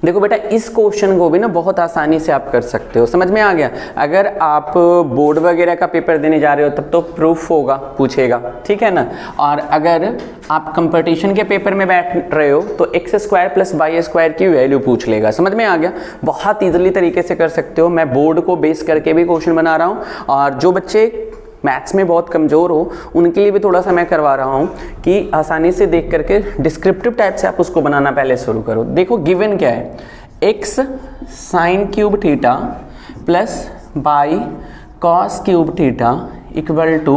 देखो बेटा, इस क्वेश्चन को भी ना बहुत आसानी से आप कर सकते हो, समझ में आ गया। अगर आप बोर्ड वगैरह का पेपर देने जा रहे हो तब तो प्रूफ होगा, पूछेगा, ठीक है ना। और अगर आप कंपटीशन के पेपर में बैठ रहे हो तो X square plus Y square की वैल्यू पूछ लेगा, समझ में आ गया। बहुत ईजिली तरीके से कर सकते हो। मैं बोर्ड को बेस करके भी क्वेश्चन बना रहा हूँ, और जो बच्चे मैथ्स में बहुत कमज़ोर हो उनके लिए भी थोड़ा सा मैं करवा रहा हूँ कि आसानी से देख करके डिस्क्रिप्टिव टाइप से आप उसको बनाना पहले शुरू करो। देखो गिवन क्या है, X sine cube theta plus by cos cube theta equal to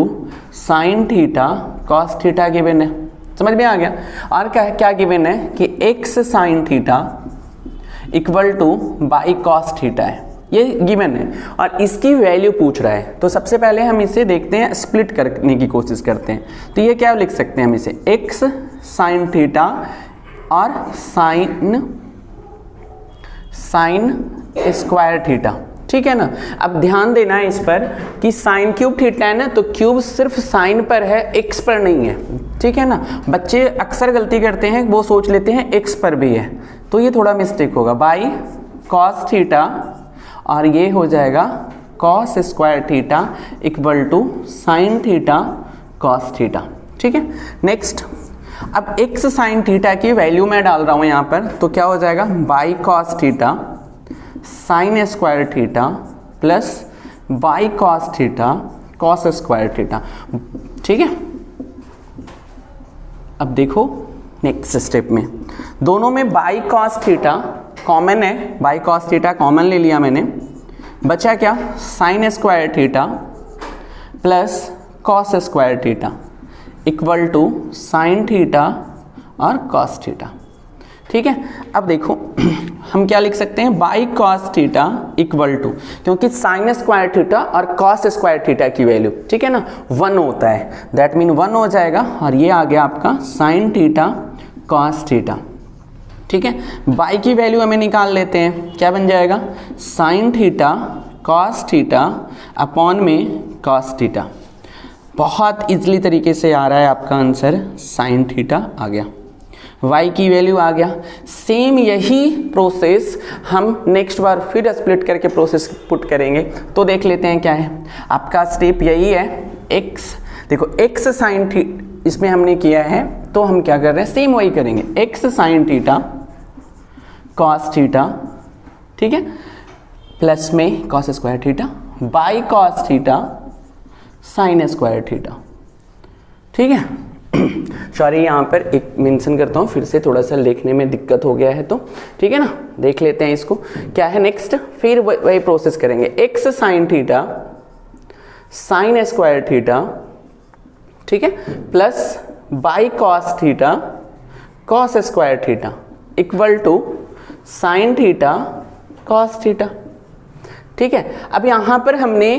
sine theta cos theta given है, समझ में आ गया। और क्या गिवन है कि x sine theta equal two by cos theta है, ये गिवन है और इसकी वैल्यू पूछ रहा है। तो सबसे पहले हम इसे देखते हैं, स्प्लिट करने की कोशिश करते हैं। तो ये क्या लिख सकते हैं हम इसे, एक्स साइन थीटा और साइन स्क्वायर थीटा, ठीक है ना। अब ध्यान देना है इस पर कि साइन क्यूब थीटा है ना, तो क्यूब सिर्फ साइन पर है, एक्स पर नहीं है, ठीक है ना। बच्चे अक्सर गलती करते हैं, वो सोच लेते हैं एक्स पर भी है, तो ये थोड़ा मिस्टेक होगा। बाई कॉस थीटा और ये हो जाएगा cos square theta equal to sine theta cos theta, ठीक है। नेक्स्ट, अब एक्स साइन थीटा की वैल्यू मैं डाल रहा हूँ यहाँ पर, तो क्या हो जाएगा, Y cos theta sine square theta plus by cos theta cos square theta, ठीक है। अब देखो नेक्स्ट स्टेप में दोनों में बाई कॉस थीटा कॉमन है, बाई कॉस थीटा कॉमन ले लिया मैंने, बचा क्या, sine square theta plus cos square theta equal to sine theta और कॉस थीटा, ठीक है। अब देखो हम क्या लिख सकते हैं, Y cos theta equal to, क्योंकि साइन स्क्वायर थीटा और कॉस स्क्वायर थीटा की वैल्यू, ठीक है ना, 1 होता है, दैट मीन 1 हो जाएगा। और ये आ गया आपका साइन थीटा कॉस थीटा, ठीक है। बाई की वैल्यू हमें निकाल लेते हैं, क्या बन जाएगा, sign theta cos theta upon में कॉस थीटा। बहुत इजली तरीके से आ रहा है आपका आंसर, साइन थीटा आ गया, y की वैल्यू आ गया। सेम यही प्रोसेस हम नेक्स्ट बार फिर स्प्लिट करके प्रोसेस पुट करेंगे, तो देख लेते हैं क्या है आपका स्टेप। यही है x, देखो x साइन थीटा इसमें हमने किया है, तो हम क्या कर रहे हैं, सेम वही करेंगे, x sign theta cos theta, ठीक है, प्लस में cos square theta by cos theta sine square theta, ठीक है। सॉरी यहाँ पर एक मेंशन करता हूँ, फिर से थोड़ा सा लिखने में दिक्कत हो गया है, तो ठीक है ना, देख लेते हैं इसको क्या है नेक्स्ट। फिर वही प्रोसेस करेंगे, x sine theta sine square theta, ठीक है, plus by cos theta cos square theta equal to sine theta cos theta, ठीक है। अब यहाँ पर हमने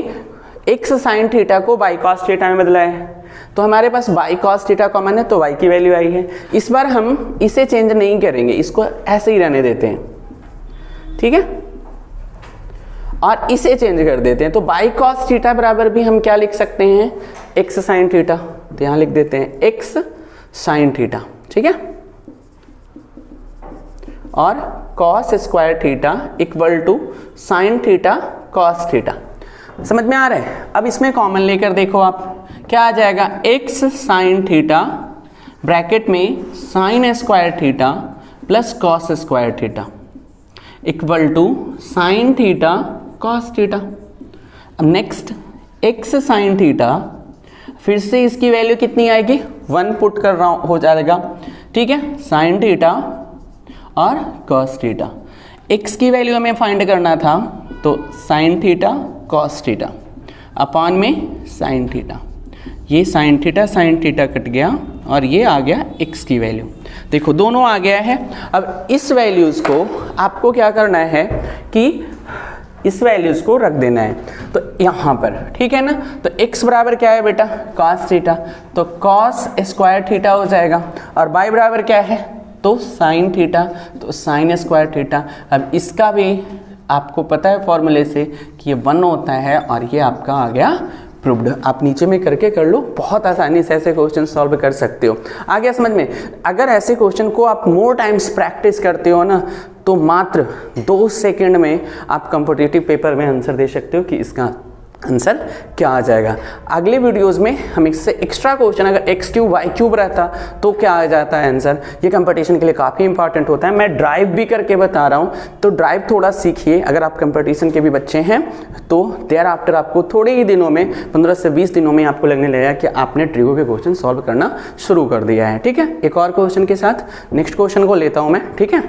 एक्स साइन थीटा को बाई कॉस थीटा में बदला है, तो हमारे पास बाई कॉस थीटा कॉमन है, तो y की वैल्यू आई है। इस बार हम इसे चेंज नहीं करेंगे, इसको ऐसे ही रहने देते हैं, ठीक है, और इसे चेंज कर देते हैं। तो बाई कॉस थीटा बराबर भी हम क्या लिख सकते हैं, एक्स साइन थीटा, तो यहाँ लिख देते हैं एक्स साइन थीटा, ठीक है, और cos square theta equal to sine theta cos theta. समझ में आ रहा है। अब इसमें कॉमन लेकर देखो आप, क्या आ जाएगा, एक्स साइन थीटा ब्रैकेट में sine square theta plus cos square theta equal to sine theta cos theta. अब नेक्स्ट एक्स साइन थीटा, फिर से इसकी वैल्यू कितनी आएगी, 1 पुट कर रहा हो जाएगा, ठीक है, साइन थीटा और कॉस थीटा। एक्स की वैल्यू हमें फाइंड करना था, तो sign theta cos theta upon में साइन थीटा, ये साइन थीटा कट गया और ये आ गया एक्स की वैल्यू। देखो दोनों आ गया है। अब इस वैल्यूज़ को आपको क्या करना है कि इस वैल्यूज़ को रख देना है, तो यहाँ पर, ठीक है ना। तो x बराबर क्या है बेटा, cos थीटा, तो cos स्क्वायर थीटा हो जाएगा, और y बराबर क्या है, तो sin थीटा, तो sin स्क्वायर थीटा। अब इसका भी आपको पता है फॉर्मूले से कि ये 1 होता है, और ये आपका आ गया प्रूव्ड। आप नीचे में करके कर लो, बहुत आसानी से ऐसे क्वेश्चन सॉल्व कर सकते हो। आ गया समझ में? अगर ऐसे क्वेश्चन को आप मोर टाइम्स प्रैक्टिस करते हो ना, तो मात्र 2 सेकंड में आप कॉम्पिटिटिव पेपर में आंसर दे सकते हो कि इसका आंसर क्या आ जाएगा। अगले वीडियोस में हम इससे एक्स्ट्रा क्वेश्चन, अगर x³ y³ रहता तो क्या आ जाता है आंसर, ये कंपटीशन के लिए काफ़ी इंपॉर्टेंट होता है। मैं ड्राइव भी करके बता रहा हूँ, तो ड्राइव थोड़ा सीखिए। अगर आप कंपटीशन के भी बच्चे हैं तो देयर आफ्टर आपको थोड़े ही दिनों में, 15 से 20 दिनों में आपको लगने लगेगा कि आपने ट्रिगो के क्वेश्चन सॉल्व करना शुरू कर दिया है। ठीक है, एक और क्वेश्चन के साथ नेक्स्ट क्वेश्चन को लेता हूँ मैं। ठीक है,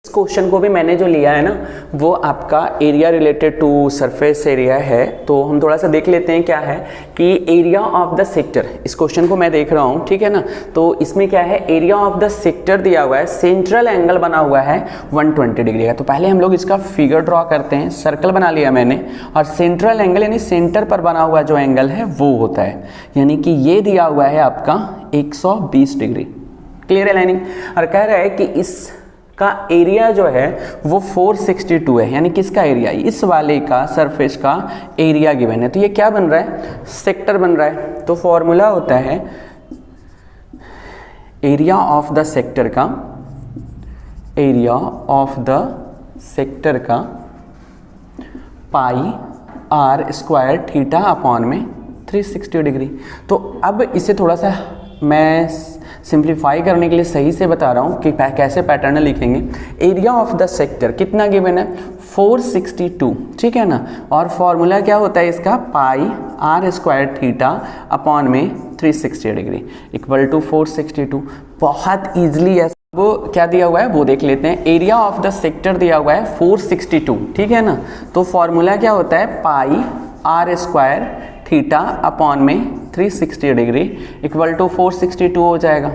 इस क्वेश्चन को भी मैंने जो लिया है ना, वो आपका area related to surface area है। तो हम थोड़ा सा देख लेते हैं क्या है कि एरिया ऑफ द सेक्टर, इस क्वेश्चन को मैं देख रहा हूँ, ठीक है ना। तो इसमें क्या है, एरिया ऑफ द सेक्टर दिया हुआ है, सेंट्रल एंगल बना हुआ है 120 डिग्री का। तो पहले हम लोग इसका फिगर ड्रॉ करते हैं। सर्कल बना लिया मैंने, और सेंट्रल एंगल यानी सेंटर पर बना हुआ जो एंगल है वो होता है, यानी कि ये दिया हुआ है आपका 120 डिग्री। क्लियर है लाइनिंग? और कह रहा है कि इस का एरिया जो है वो 462 है, यानी किसका एरिया, इस वाले का सरफेस का एरिया गिवन है। तो ये क्या बन रहा है, सेक्टर बन रहा है। तो फॉर्मूला होता है एरिया ऑफ द सेक्टर का, एरिया ऑफ द सेक्टर का पाई r स्क्वायर थीटा अपॉन में 360 डिग्री। तो अब इसे थोड़ा सा मैं सिंप्लीफाई करने के लिए सही से बता रहा हूँ कि कैसे पैटर्न लिखेंगे। एरिया ऑफ द सेक्टर कितना गिवन है, 462, ठीक है ना। और फॉर्मूला क्या होता है इसका, पाई r स्क्वायर थीटा अपॉन में 360 डिग्री इक्वल टू 462। बहुत ईजिली है। वो क्या दिया हुआ है वो देख लेते हैं। एरिया ऑफ द सेक्टर दिया हुआ है 462, ठीक है ना। तो फॉर्मूला क्या होता है, पाई r स्क्वायर थीटा अपॉन में 360 डिग्री इक्वल टू 462 हो जाएगा।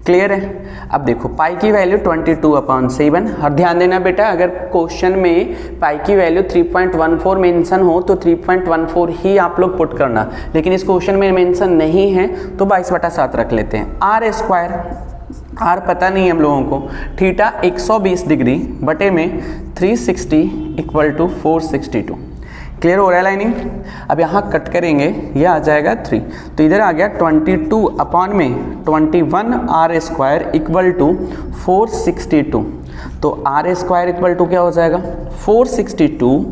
क्लियर है? अब देखो पाई की वैल्यू 22/7। और ध्यान देना बेटा, अगर क्वेश्चन में पाई की वैल्यू 3.14 मेंशन हो तो 3.14 ही आप लोग पुट करना, लेकिन इस क्वेश्चन में मेंशन नहीं है तो 22/7 रख लेते हैं। r स्क्वायर, r पता नहीं हम लोगों को, थीटा 120 डिग्री बटे में 360 इक्वल टू 462। क्लियर हो रहा है लाइनिंग? अब यहाँ कट करेंगे, ये आ जाएगा 3, तो इधर आ गया 22 अपॉन में 21 r स्क्वायर इक्वल टू 462। तो r स्क्वायर इक्वल टू क्या हो जाएगा, 462,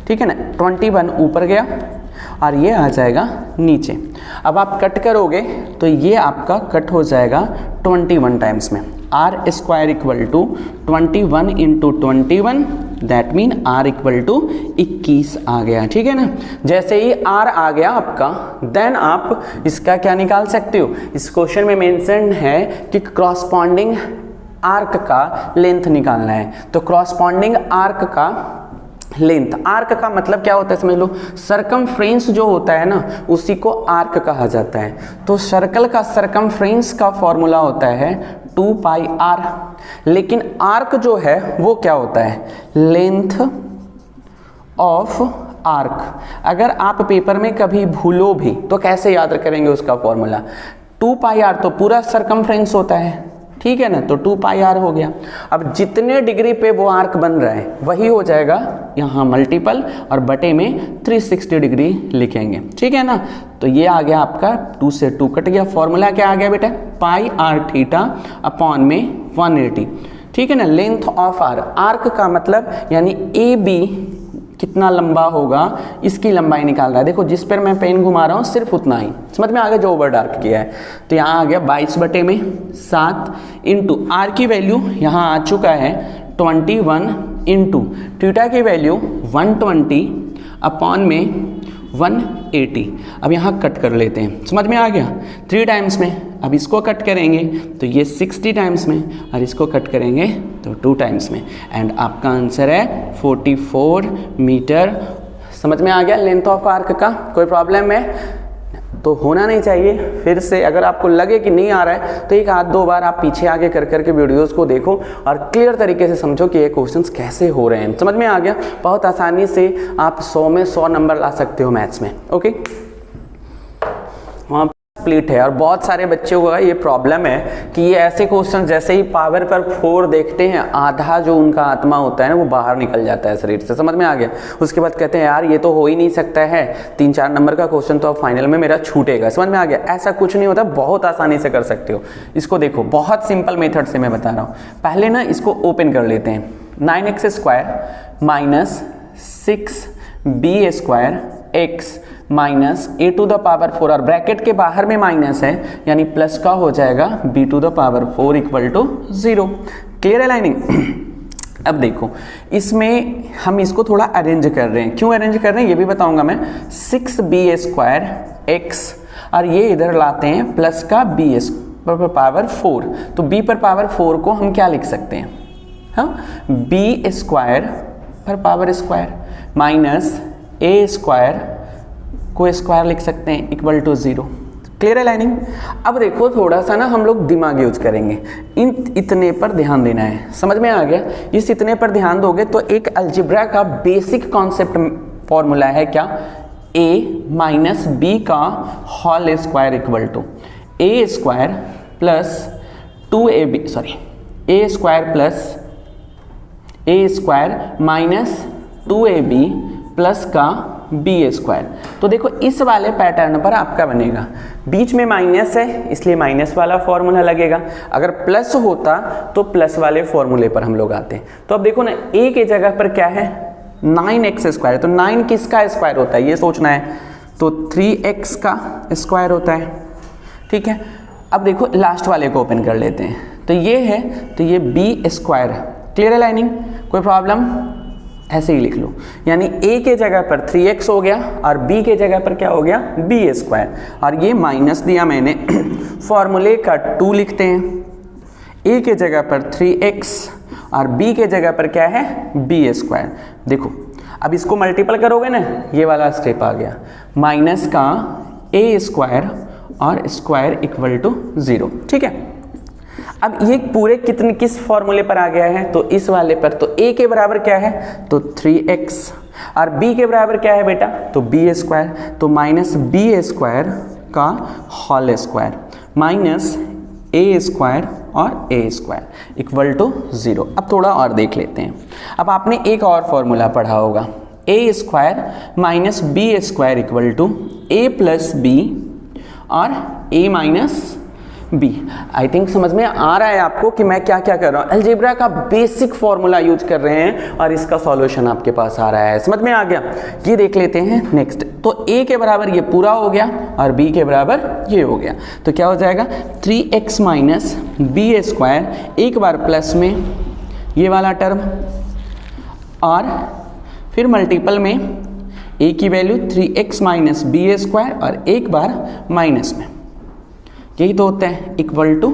ठीक है ना। 21 ऊपर गया और ये आ जाएगा नीचे। अब आप कट करोगे तो ये आपका कट हो जाएगा 21 टाइम्स में। r square equal to 21 into 21, that mean r equal to 21 आ गया, ठीक है ना। जैसे ही r आ गया आपका, देन आप इसका क्या निकाल सकते हो, इस क्वेश्चन में मेंशन है कि क्रॉसपॉन्डिंग आर्क का लेंथ निकालना है। तो क्रॉसपॉन्डिंग आर्क का लेंथ, आर्क का मतलब क्या होता है समझ लो, सरकमफ्रेंस जो होता है ना उसी को आर्क कहा जाता है। तो सर्कल का सरकमफ्रेंस का फॉर्मूला होता है 2 पाई r, लेकिन आर्क जो है वो क्या होता है, लेंथ ऑफ आर्क। अगर आप पेपर में कभी भूलो भी तो कैसे याद करेंगे उसका फॉर्मूला, 2 पाई r तो पूरा सरकमफ्रेंस होता है, ठीक है ना। तो 2 पाई r हो गया। अब जितने डिग्री पे वो आर्क बन रहा है वही हो जाएगा यहाँ मल्टीपल, और बटे में 360 डिग्री लिखेंगे, ठीक है ना। तो ये आ गया आपका 2 से 2 कट गया। फॉर्मूला क्या आ गया बेटा, पाई r थीटा अपॉन में 180, ठीक है ना। लेंथ ऑफ आर्क का मतलब यानी ए बी कितना लंबा होगा, इसकी लंबाई निकाल रहा है। देखो जिस पर मैं पेन घुमा रहा हूँ सिर्फ उतना ही, समझ में आ गया जो ओवर डार्क किया है। तो यहाँ आ गया 22/7 इंटू आर की वैल्यू यहाँ आ चुका है 21 इंटू थीटा की वैल्यू 120 अपॉन में 180। अब यहाँ कट कर लेते हैं, समझ में आ गया, 3 टाइम्स में। अब इसको कट करेंगे तो ये 60 टाइम्स में, और इसको कट करेंगे तो 2 टाइम्स में, एंड आपका आंसर है 44 मीटर। समझ में आ गया लेंथ ऑफ आर्क का? कोई प्रॉब्लम है तो होना नहीं चाहिए। फिर से अगर आपको लगे कि नहीं आ रहा है तो एक आध 2 बार आप पीछे आगे कर करके वीडियोस को देखो और क्लियर तरीके से समझो कि ये क्वेश्चंस कैसे हो रहे हैं। समझ में आ गया? बहुत आसानी से आप 100 में 100 नंबर ला सकते हो मैथ्स में। ओके, वहाँ स्प्लिट है और बहुत सारे बच्चों को ये प्रॉब्लम है कि ये ऐसे क्वेश्चन जैसे ही पावर पर 4 देखते हैं आधा जो उनका आत्मा होता है ना वो बाहर निकल जाता है शरीर से। समझ में आ गया? उसके बाद कहते हैं यार ये तो हो ही नहीं सकता है, 3-4 नंबर का क्वेश्चन तो अब फाइनल में मेरा छूटेगा। समझ में आ गया? ऐसा कुछ नहीं होता, बहुत आसानी से कर सकते हो इसको। देखो बहुत सिंपल मेथड से मैं बता रहा हूँ। पहले ना इसको ओपन कर लेते हैं। 9x² minus 6b² x minus a to the power 4 और ब्रैकेट के बाहर में माइनस है यानी प्लस का हो जाएगा b to the power 4 equal to 0। Clear है लाइनिंग? अब देखो इसमें हम इसको थोड़ा अरेंज कर रहे हैं। क्यों अरेंज कर रहे हैं ये भी बताऊंगा मैं। 6b² x और ये इधर लाते हैं प्लस का b पर पावर 4, तो b पर पावर 4 को हम क्या लिख सकते हैं? हाँ, b² पर पावर स्क्वायर माइनस a² को स्क्वायर लिख सकते हैं इक्वल टू 0। क्लियर है लाइनिंग? अब देखो थोड़ा सा ना हम लोग दिमाग यूज करेंगे। इतने पर ध्यान देना है। समझ में आ गया? इस इतने पर ध्यान दोगे तो एक अलजेब्रा का बेसिक कॉन्सेप्ट फॉर्मूला है क्या? a माइनस बी का whole square equal to a² plus 2ab sorry a² plus a² minus 2ab plus का b²। तो देखो इस वाले पैटर्न पर आपका बनेगा, बीच में माइनस है इसलिए माइनस वाला फॉर्मूला लगेगा। अगर प्लस होता तो प्लस वाले फॉर्मूले पर हम लोग आते। तो अब देखो ना a के जगह पर क्या है? 9x²। तो 9 किसका स्क्वायर होता है ये सोचना है, तो 3x का स्क्वायर होता है। ठीक है, अब देखो लास्ट वाले को ओपन कर लेते हैं। तो ये है, तो ये b²। क्लियर है लाइनिंग? कोई प्रॉब्लम? ऐसे ही लिख लो, यानी a के जगह पर 3x हो गया और b के जगह पर क्या हो गया? b²। और ये माइनस दिया मैंने फॉर्मूले का 2 लिखते हैं। a के जगह पर 3x और b के जगह पर क्या है? b²। देखो अब इसको मल्टीपल करोगे ना, ये वाला स्टेप आ गया, माइनस का a² और स्क्वायर इक्वल टू 0। ठीक है, अब ये पूरे किस फॉर्मूले पर आ गया है? तो इस वाले पर। तो a के बराबर क्या है? तो 3x और b के बराबर क्या है बेटा? तो b²। तो माइनस b² का होल स्क्वायर माइनस a² और a² इक्वल टू 0। अब थोड़ा और देख लेते हैं। अब आपने एक और फॉर्मूला पढ़ा होगा, a² minus b² equal to a plus b और a minus b. I think समझ में आ रहा है आपको कि मैं क्या क्या कर रहा हूँ। अलजेब्रा का बेसिक फॉर्मूला यूज कर रहे हैं और इसका सॉल्यूशन आपके पास आ रहा है। समझ में आ गया? ये देख लेते हैं नेक्स्ट। तो a के बराबर ये पूरा हो गया और b के बराबर ये हो गया। तो क्या हो जाएगा? 3x माइनस b², एक बार प्लस में ये वाला टर्म और फिर मल्टीपल में a की वैल्यू 3x माइनस b² और एक बार माइनस में, यही तो होता है इक्वल टू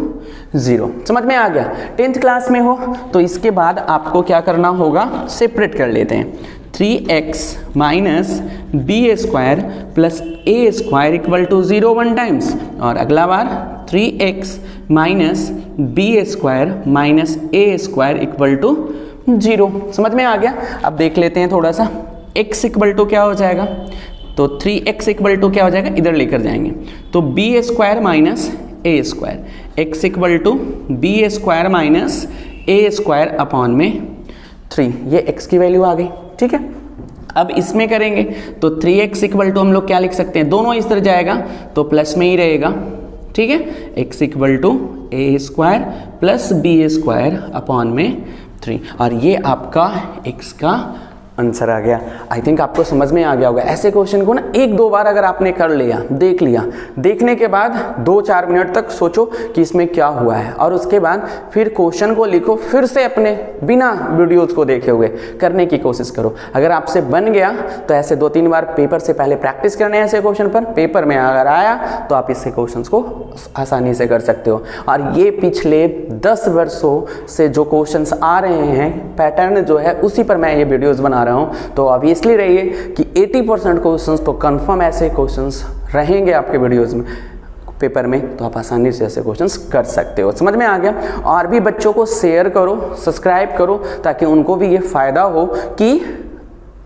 0। समझ में आ गया? 10th क्लास में हो तो इसके बाद आपको क्या करना होगा? सेपरेट कर लेते हैं। 3x minus b² plus a² equal to 0 1 times और अगला बार 3x minus b² minus a² equal to 0। समझ में आ गया? अब देख लेते हैं थोड़ा सा। x इक्वल टू क्या हो जाएगा? तो 3x इक्वल टू क्या हो जाएगा? इधर लेकर जाएंगे तो b² minus a², x equal to b² minus a² upon में 3। ये x की वैल्यू आ गई। ठीक है, अब इसमें करेंगे तो 3x इक्वल टू हम लोग क्या लिख सकते हैं? दोनों इस तरह जाएगा तो प्लस में ही रहेगा। ठीक है, x equal to a² plus b² upon में 3 और ये आपका x का आंसर आ गया। आई थिंक आपको समझ में आ गया होगा। ऐसे क्वेश्चन को ना 1-2 बार अगर आपने कर लिया, देख लिया, देखने के बाद 2-4 मिनट तक सोचो कि इसमें क्या हुआ है और उसके बाद फिर क्वेश्चन को लिखो, फिर से अपने बिना वीडियोस को देखे हुए करने की कोशिश करो। अगर आपसे बन गया तो ऐसे 2-3 बार पेपर से पहले प्रैक्टिस करने हैं ऐसे क्वेश्चन पर। पेपर में अगर आया तो आप इससे क्वेश्चन को आसानी से कर सकते हो। और ये पिछले 10 वर्षों से जो क्वेश्चन आ रहे हैं, पैटर्न जो है उसी पर मैं ये वीडियोज़ बना रहा हूं। तो ऑब्वियसली रहिए कि 80% क्वेश्चंस तो कंफर्म ऐसे क्वेश्चंस रहेंगे आपके वीडियोस में, पेपर में, तो आप आसानी से ऐसे क्वेश्चंस कर सकते हो। समझ में आ गया? और भी बच्चों को शेयर करो, सब्सक्राइब करो ताकि उनको भी ये फायदा हो कि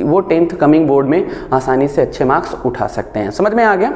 वो 10th कमिंग बोर्ड में आसानी से अच्छे मार्क्स उठा सकते हैं। समझ में आ गया?